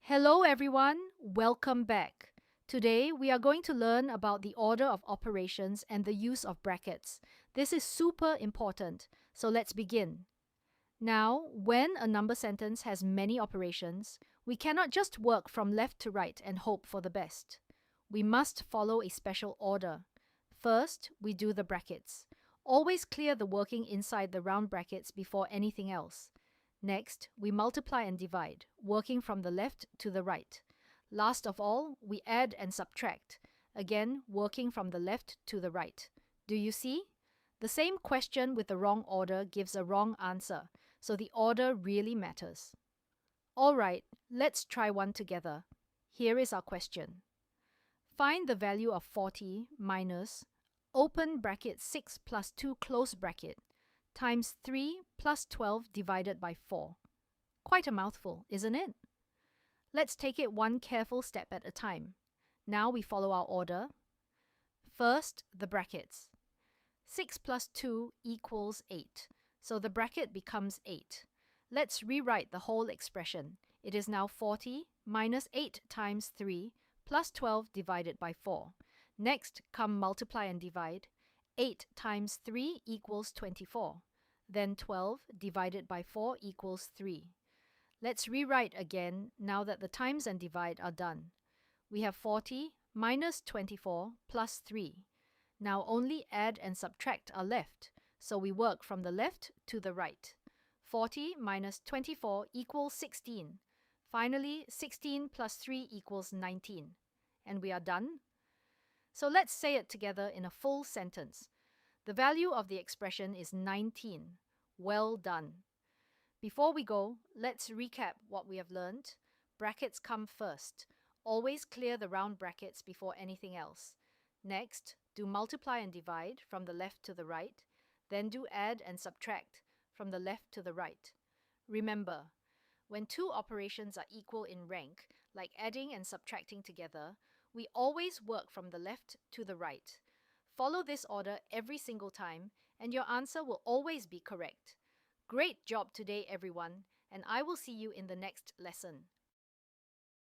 Hello everyone, welcome back. Today we are going to learn about the order of operations and the use of brackets. This is super important, so let's begin. Now, when a number sentence has many operations, we cannot just work from left to right and hope for the best. We must follow a special order. First, we do the brackets. Always clear the working inside the round brackets before anything else. Next, we multiply and divide, working from the left to the right. Last of all, we add and subtract, again working from the left to the right. Do you see? The same question with the wrong order gives a wrong answer, so the order really matters. Alright, let's try one together. Here is our question. Find the value of 40 minus open bracket 6 plus 2 close bracket times 3 plus 12 divided by 4. Quite a mouthful, isn't it? Let's take it one careful step at a time. Now we follow our order. First, the brackets. 6 plus 2 equals 8, so the bracket becomes 8. Let's rewrite the whole expression. It is now 40 minus 8 times 3 plus 12 divided by 4. Next, come multiply and divide. 8 times 3 equals 24. Then 12 divided by 4 equals 3. Let's rewrite again now that the times and divide are done. We have 40 minus 24 plus 3. Now only add and subtract are left, so we work from the left to the right. 40 minus 24 equals 16. Finally, 16 plus 3 equals 19. And we are done. So let's say it together in a full sentence. The value of the expression is 19. Well done. Before we go, let's recap what we have learned. Brackets come first. Always clear the round brackets before anything else. Next, do multiply and divide from the left to the right. Then do add and subtract from the left to the right. Remember, when two operations are equal in rank, like adding and subtracting together, we always work from the left to the right. Follow this order every single time, and your answer will always be correct. Great job today, everyone, and I will see you in the next lesson.